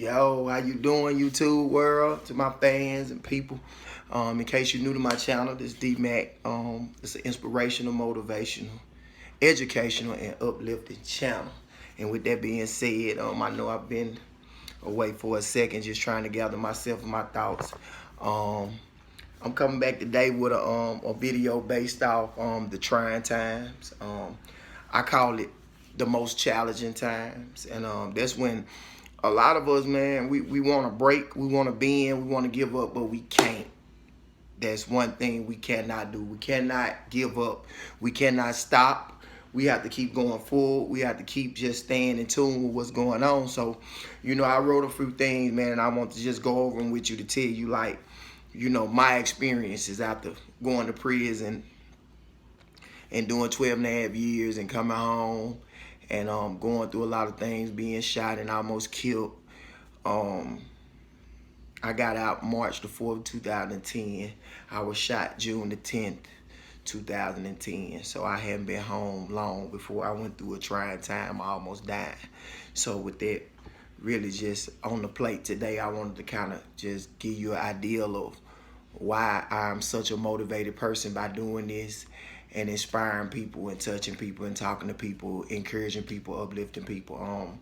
Yo, how you doing, YouTube world? To my fans and people. In case you're new to my channel, this is D-Mac. It's an inspirational, motivational, educational, and uplifting channel. And with that being said, I know I've been away for a second, just trying to gather myself and my thoughts. I'm coming back today with a video based off the trying times. I call it the most challenging times, and that's when a lot of us, man, we want to break, we want to bend, we want to give up, but we can't. That's one thing we cannot do. We cannot give up. We cannot stop. We have to keep going forward. We have to keep just staying in tune with what's going on. So, I wrote a few things, man, and I want to just go over them with you to tell you, like, my experiences after going to prison and doing 12 and a half years and coming home and going through a lot of things, being shot and almost killed. I got out March the 4th, 2010. I was shot June the 10th, 2010. So I hadn't been home long before I went through a trying time. I almost died. So with that really just on the plate today, I wanted to kind of just give you an idea of why I'm such a motivated person by doing this and inspiring people and touching people and talking to people, encouraging people, uplifting people.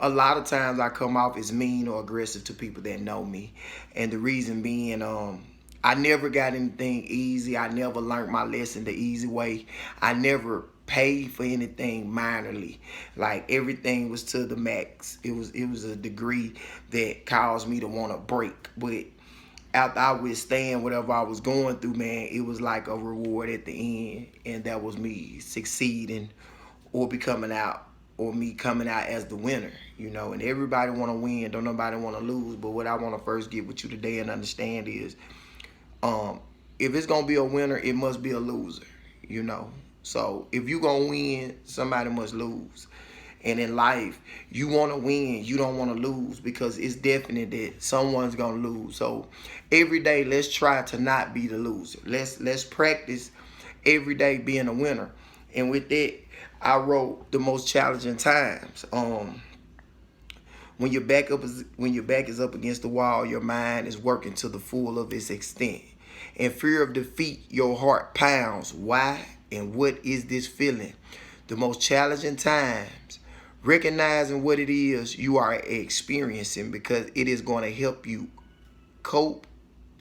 A lot of times I come off as mean or aggressive to people that know me. And the reason being, I never got anything easy. I never learned my lesson the easy way. I never paid for anything minorly. Like, everything was to the max. It was a degree that caused me to want to break. But after I withstand whatever I was going through, man, it was like a reward at the end. And that was me succeeding or me coming out as the winner, and everybody want to win. Don't nobody want to lose. But what I want to first get with you today and understand is, if it's going to be a winner, it must be a loser, So if you're going to win, somebody must lose. And in life, you want to win, you don't want to lose, because it's definite that someone's going to lose. So every day, let's try to not be the loser. Let's practice every day being a winner. And with that, I wrote the most challenging times. When your back is up against the wall, your mind is working to the full of its extent. In fear of defeat, your heart pounds. Why and what is this feeling? The most challenging times, recognizing what it is you are experiencing, because it is going to help you cope,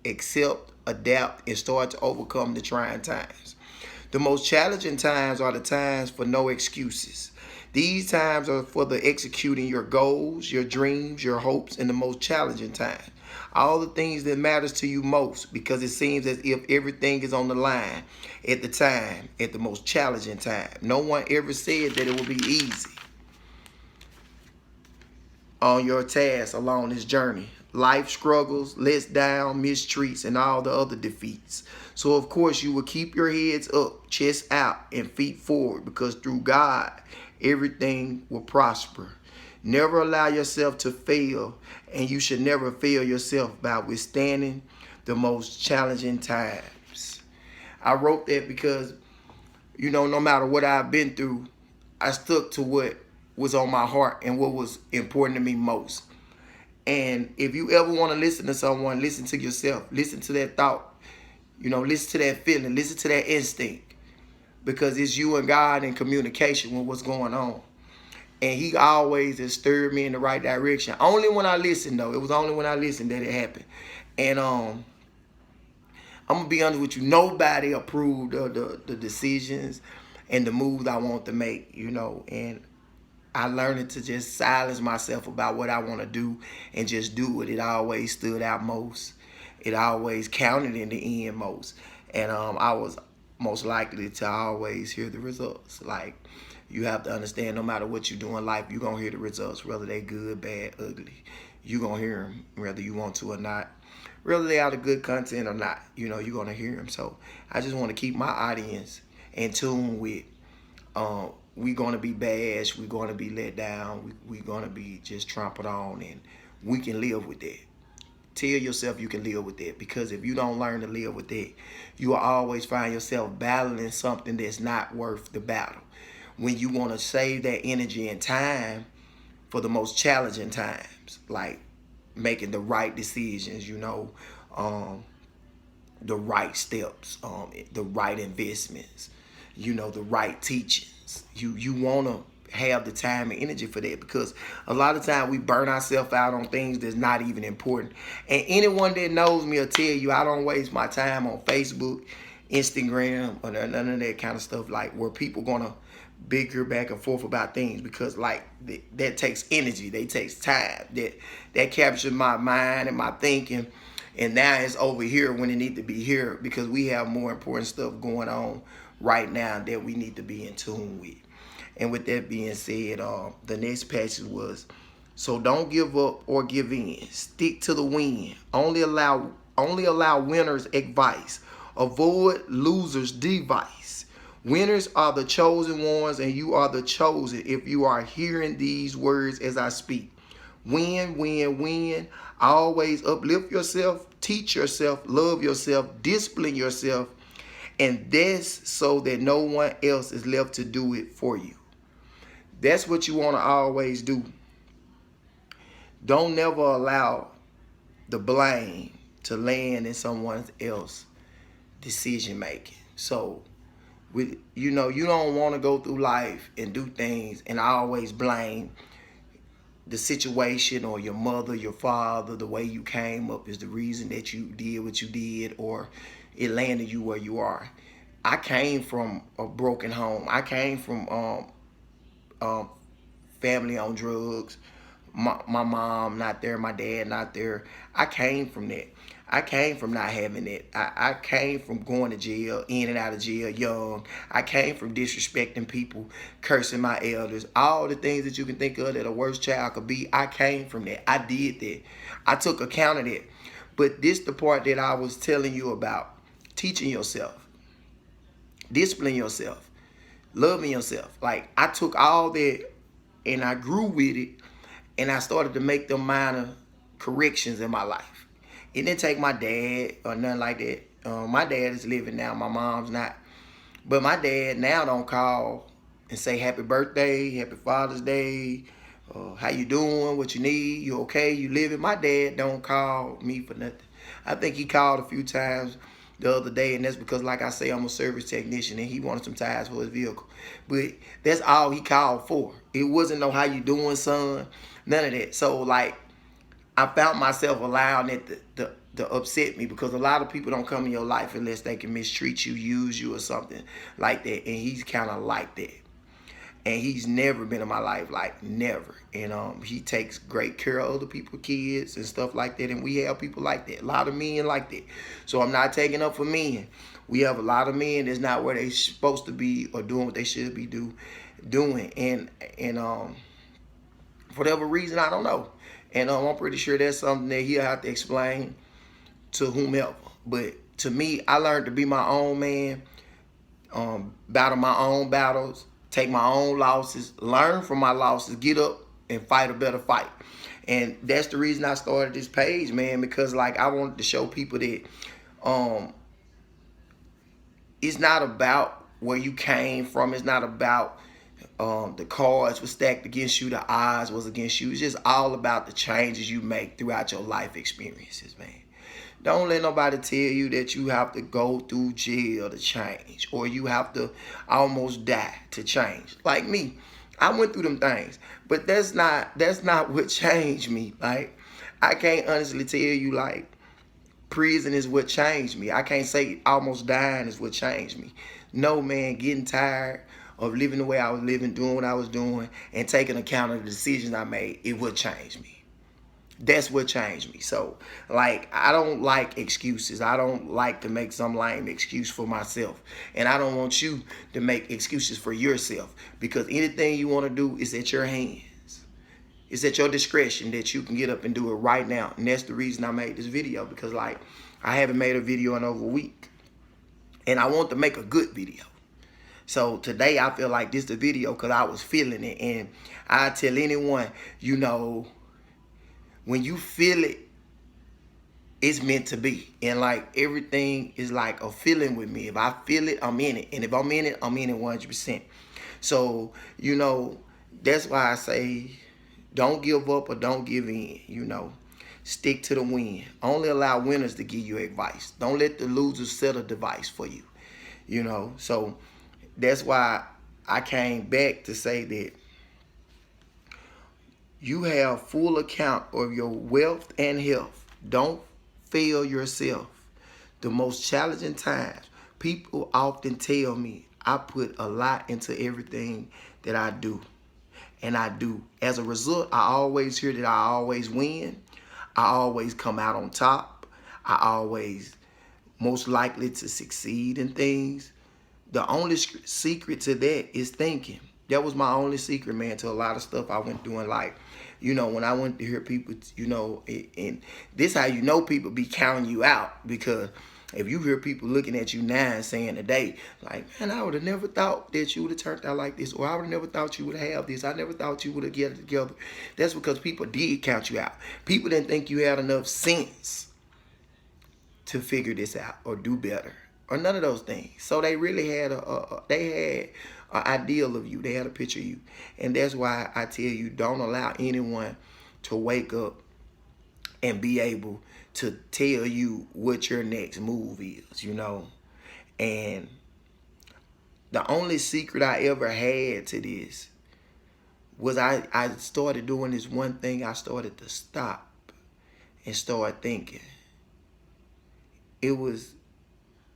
accept, adapt, and start to overcome the trying times. The most challenging times are the times for no excuses. These times are for the executing your goals, your dreams, your hopes, and the most challenging time. All the things that matters to you most, because it seems as if everything is on the line at the most challenging time. No one ever said that it would be easy on your task along this journey. Life struggles, lets down, mistreats, and all the other defeats. So of course you will keep your heads up, chest out, and feet forward, because through God, everything will prosper. Never allow yourself to fail, and you should never fail yourself by withstanding the most challenging times. I wrote that because, no matter what I've been through, I stuck to what was on my heart and what was important to me most. And if you ever want to listen to someone, listen to yourself. Listen to that thought. Listen to that feeling. Listen to that instinct. Because it's you and God in communication with what's going on. And he always has stirred me in the right direction. Only when I listened, though. It was only when I listened that it happened. And I'm going to be honest with you. Nobody approved of the decisions and the moves I want to make, And I learned to just silence myself about what I want to do and just do it. It always stood out most. It always counted in the end most. And I was most likely to always hear the results. Like, you have to understand, no matter what you do in life, you're going to hear the results, whether they good, bad, ugly. You're going to hear them, whether you want to or not. Whether they are the good content or not, you're going to hear them. So I just want to keep my audience in tune with, we're going to be bashed, we're going to be let down, we're going to be just trampled on, and we can live with that. Tell yourself you can live with that, because if you don't learn to live with that, you will always find yourself battling something that's not worth the battle. When you want to save that energy and time for the most challenging times, like making the right decisions, the right steps, the right investments, the right teachings. You want to have the time and energy for that, because a lot of time we burn ourselves out on things that's not even important. And anyone that knows me will tell you I don't waste my time on Facebook, Instagram, or none of that kind of stuff, like where people gonna bicker back and forth about things, because like that takes energy, that takes time, that captures my mind and my thinking. And now it's over here when it need to be here, because we have more important stuff going on right now that we need to be in tune with. And with that being said, the next passage was, so don't give up or give in. Stick to the win. Only allow winners advice. Avoid losers' device. Winners are the chosen ones, and you are the chosen if you are hearing these words as I speak. Win, win, win. Always uplift yourself, teach yourself, love yourself, discipline yourself, and that's so that no one else is left to do it for you. That's what you want to always do. Don't never allow the blame to land in someone else's decision making. So, you don't want to go through life and do things and always blame the situation or your mother, your father, the way you came up is the reason that you did what you did, or it landed you where you are. I came from a broken home. I came from family on drugs. My mom not there, my dad not there. I came from that. I came from not having it. I came from going to jail, in and out of jail young. I came from disrespecting people, cursing my elders, all the things that you can think of that a worst child could be. I came from that. I did that. I took account of that. But this the part that I was telling you about. Teaching yourself, disciplining yourself, loving yourself. Like, I took all that and I grew with it, and I started to make them minor corrections in my life. It didn't take my dad or nothing like that. My dad is living now. My mom's not. But my dad now don't call and say happy birthday, happy Father's Day, how you doing, what you need, you okay, you living. My dad don't call me for nothing. I think he called a few times the other day, and that's because, like I say, I'm a service technician, and he wanted some tires for his vehicle. But that's all he called for. It wasn't no how you doing, son, none of that. So, like, I found myself allowing it to upset me, because a lot of people don't come in your life unless they can mistreat you, use you, or something like that. And he's kind of like that. And he's never been in my life, like never. And he takes great care of other people's kids and stuff like that. And we have people like that, a lot of men like that. So I'm not taking up for men. We have a lot of men that's not where they supposed to be or doing what they should be doing. And for whatever reason, I don't know. And I'm pretty sure that's something that he'll have to explain to whomever. But to me, I learned to be my own man, battle my own battles, take my own losses, learn from my losses, get up and fight a better fight. And that's the reason I started this page, man, because like I wanted to show people that it's not about where you came from. It's not about the cards were stacked against you, the odds was against you. It's just all about the changes you make throughout your life experiences, man. Don't let nobody tell you that you have to go through jail to change, or you have to almost die to change. Like me, I went through them things, but that's not what changed me. Like, I can't honestly tell you like prison is what changed me. I can't say almost dying is what changed me. No, man, getting tired of living the way I was living, doing what I was doing, and taking account of the decisions I made, it would change me. That's what changed me. So, like, I don't like excuses. I don't like to make some lame excuse for myself. And I don't want you to make excuses for yourself, because anything you want to do is at your hands. It's at your discretion that you can get up and do it right now. And that's the reason I made this video, because, like, I haven't made a video in over a week. And I want to make a good video. So today I feel like this is the video because I was feeling it. And I tell anyone, when you feel it, it's meant to be. And like everything is like a feeling with me. If I feel it, I'm in it. And if I'm in it 100%. So, that's why I say don't give up or don't give in, Stick to the win. Only allow winners to give you advice. Don't let the losers set a device for you. You know, so that's why I came back to say that you have full account of your wealth and health. Don't fail yourself. The most challenging times, people often tell me I put a lot into everything that I do. And I do. As a result, I always hear that I always win. I always come out on top. I always most likely to succeed in things. The only secret to that is thinking. That was my only secret, man, to a lot of stuff I went through in life. You know, when I went to hear people, you know, and this how you know people be counting you out, because if you hear people looking at you now and saying today, like, man, I would have never thought that you would have turned out like this, or I would have never thought you would have this. I never thought you would have get it together. That's because people did count you out. People didn't think you had enough sense to figure this out or do better or none of those things. So they really had an ideal of you. They had a picture of you. And that's why I tell you, don't allow anyone to wake up and be able to tell you what your next move is, you know. And the only secret I ever had to this was I started doing this one thing. I started to stop and start thinking. It was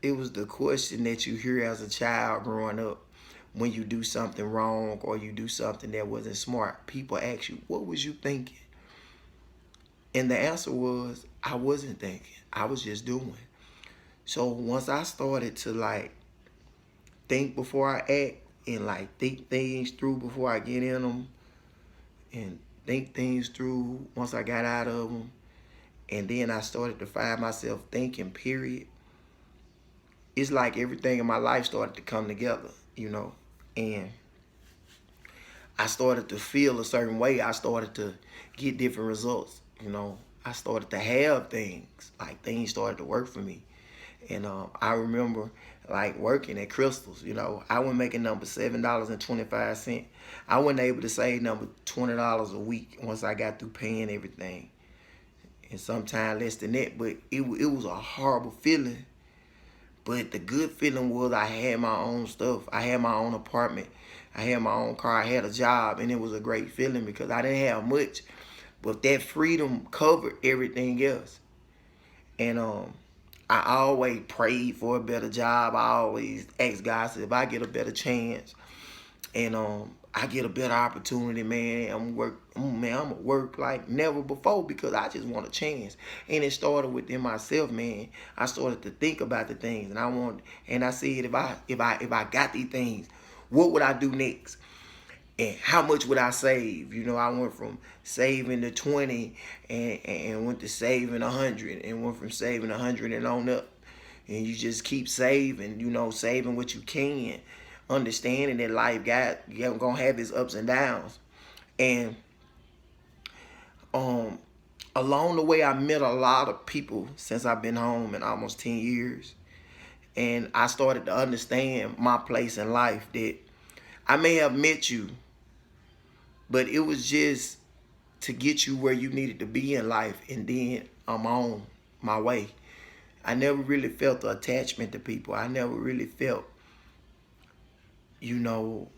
the question that you hear as a child growing up when you do something wrong or you do something that wasn't smart. People ask you, what was you thinking? And the answer was, I wasn't thinking. I was just doing. So once I started to like think before I act and like think things through before I get in them and think things through once I got out of them, and then I started to find myself thinking, period, it's like everything in my life started to come together, you know. And I started to feel a certain way. I started to get different results, you know. I started to have things, like things started to work for me. And I remember like working at Crystals, you know. I was making number $7.25. I wasn't able to save number $20 a week once I got through paying everything. And sometimes less than that, but it was a horrible feeling. But the good feeling was I had my own stuff. I had my own apartment. I had my own car. I had a job, and it was a great feeling because I didn't have much, but that freedom covered everything else. And I always prayed for a better job. I always asked God, said, if I get a better chance and I get a better opportunity, man, I'm gonna work like never before because I just want a chance. And it started within myself, man. I started to think about the things, and I said, if I got these things, what would I do next? And how much would I save? You know, I went from saving to 20 and went to saving 100 and went from saving 100 and on up. And you just keep saving, you know, saving what you can, understanding that life gonna have its ups and downs. And along the way, I met a lot of people since I've been home in almost 10 years. And I started to understand my place in life, that I may have met you, but it was just to get you where you needed to be in life, and then I'm on my way. I never really felt the attachment to people. I never really felt, you know,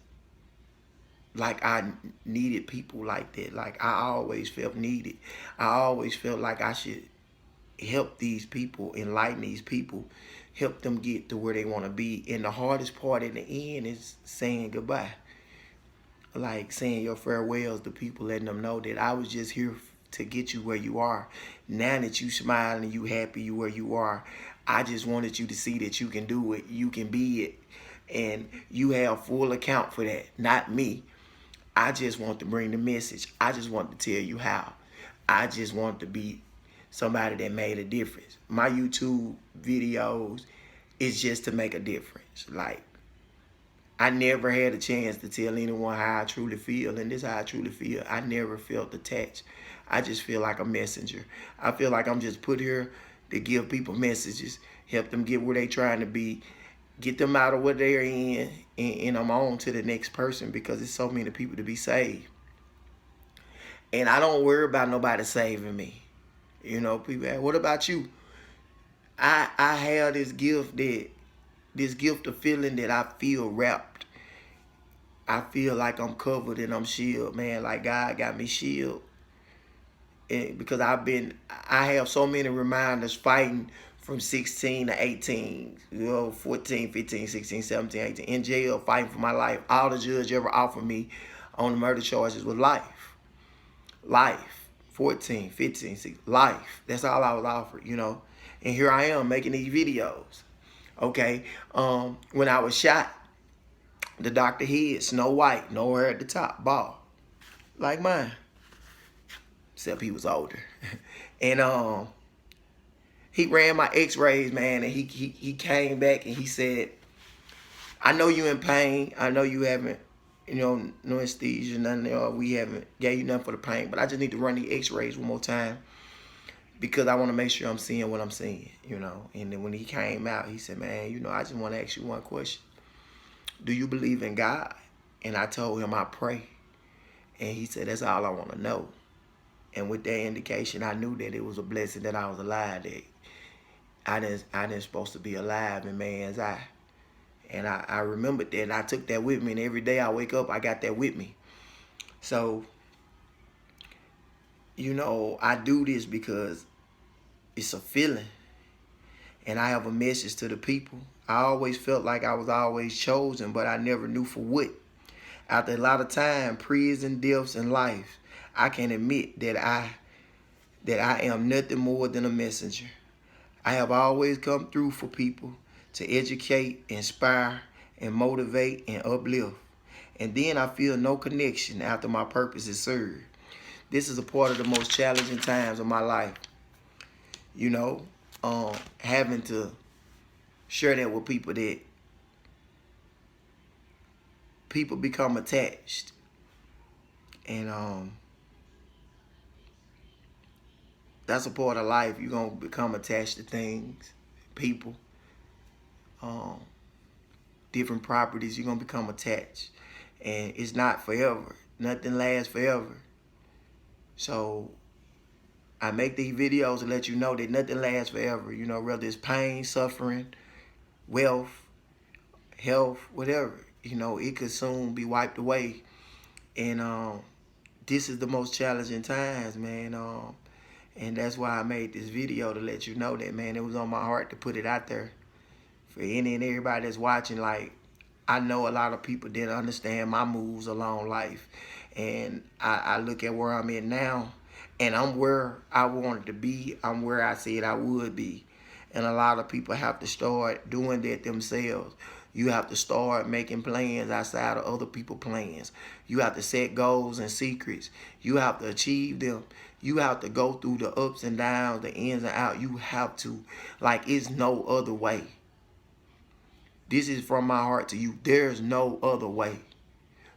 like I needed people like that. Like I always felt needed. I always felt like I should help these people, enlighten these people, help them get to where they want to be. And the hardest part in the end is saying goodbye. Like saying your farewells to people, letting them know that I was just here to get you where you are. Now that you smiling and you happy you where you are, I just wanted you to see that you can do it, you can be it, and you have full account for that, not me. I just want to bring the message. I just want to tell you how. I just want to be somebody that made a difference. My YouTube videos is just to make a difference. Like, I never had a chance to tell anyone how I truly feel, and this is how I truly feel. I never felt attached. I just feel like a messenger. I feel like I'm just put here to give people messages, help them get where they trying to be, get them out of what they're in, and I'm on to the next person because there's so many people to be saved. And I don't worry about nobody saving me. You know, people ask, what about you? I have this gift of feeling that I feel wrapped. I feel like I'm covered and I'm shielded, man. Like God got me shielded. And because I have so many reminders fighting from 16 to 18, 14, 15, 16, 17, 18, in jail fighting for my life. All the judge ever offered me on the murder charges was life. Life. 14, 15, 16, life. That's all I was offered. And here I am making these videos. Okay. When I was shot, the doctor head, Snow White, no hair at the top, bald. Like mine. Except he was older. And he ran my x-rays, man, and he came back and he said, I know you in pain. I know you haven't, no anesthesia, nothing. We haven't gave you nothing for the pain, but I just need to run the x-rays one more time because I want to make sure I'm seeing what I'm seeing. And then when he came out, he said, man, I just want to ask you one question. Do you believe in God? And I told him I pray. And he said, that's all I want to know. And with that indication, I knew that it was a blessing that I was alive, that I didn't supposed to be alive in man's eye. And I remembered that, and I took that with me, and every day I wake up, I got that with me. So, I do this because it's a feeling, and I have a message to the people. I always felt like I was always chosen, but I never knew for what. After a lot of time, prison, deaths, and life, I can admit that I am nothing more than a messenger. I have always come through for people to educate, inspire, and motivate and uplift. And then I feel no connection after my purpose is served. This is a part of the most challenging times of my life. Having to share that with people, that people become attached. And that's a part of life. You're going to become attached to things, people, different properties. You're going to become attached. And it's not forever. Nothing lasts forever. So I make these videos to let you know that nothing lasts forever. Whether it's pain, suffering, wealth, health, whatever. It could soon be wiped away. And this is the most challenging times, man. And that's why I made this video, to let you know that, man, it was on my heart to put it out there for any and everybody that's watching. Like, I know a lot of people didn't understand my moves along life. And I look at where I'm at now, and I'm where I wanted to be. I'm where I said I would be. And a lot of people have to start doing that themselves. You have to start making plans outside of other people's plans. You have to set goals and secrets. You have to achieve them. You have to go through the ups and downs, the ins and outs. You have to. Like, it's no other way. This is from my heart to you. There's no other way.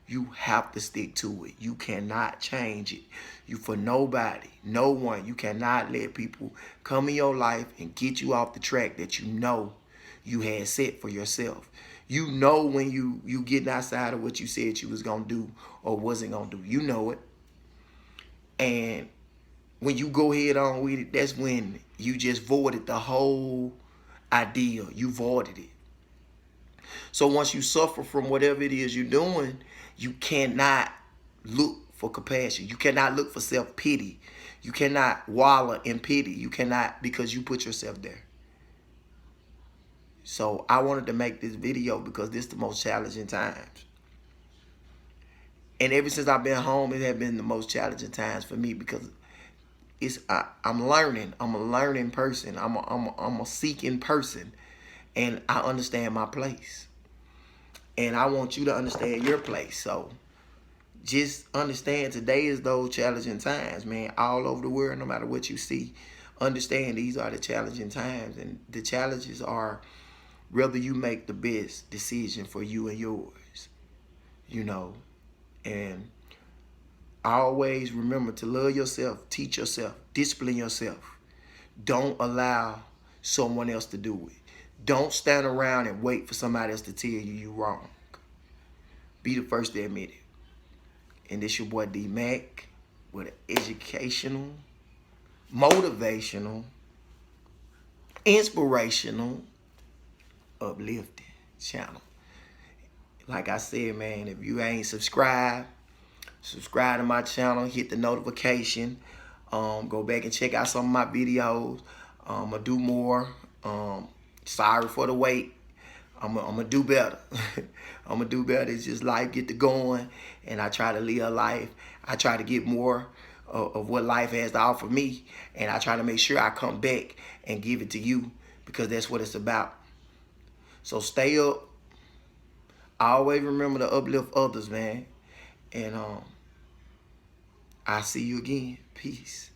You have to stick to it. You cannot change it. You, for nobody, no one. You cannot let people come in your life and get you off the track that you had set for yourself. When you getting outside of what you said you was going to do or wasn't going to do. You know it. And when you go head on with it, that's when you just voided the whole idea. You voided it. So once you suffer from whatever it is you're doing, you cannot look for compassion. You cannot look for self-pity. You cannot wallow in pity. You cannot, because you put yourself there. So I wanted to make this video because this is the most challenging times. And ever since I've been home, it has been the most challenging times for me because I'm learning. I'm a learning person. I'm a seeking person. And I understand my place. And I want you to understand your place. So just understand today is those challenging times, man. All over the world, no matter what you see, understand these are the challenging times. And the challenges are whether you make the best decision for you and yours. And always remember to love yourself, teach yourself, discipline yourself. Don't allow someone else to do it. Don't stand around and wait for somebody else to tell you you're wrong. Be the first to admit it. And this your boy D Mac with an educational motivational, inspirational, uplifting channel. Like I said, man, if you ain't subscribed, subscribe to my channel, hit the notification. Go back and check out some of my videos. I'll do more. Sorry for the wait. I'm gonna do better. I'm gonna do better. It's just life get to going, and I try to live a life. I try to get more of what life has to offer me, and I try to make sure I come back and give it to you, because that's what it's about. So stay up. Always remember to uplift others, man. And I'll see you again. Peace.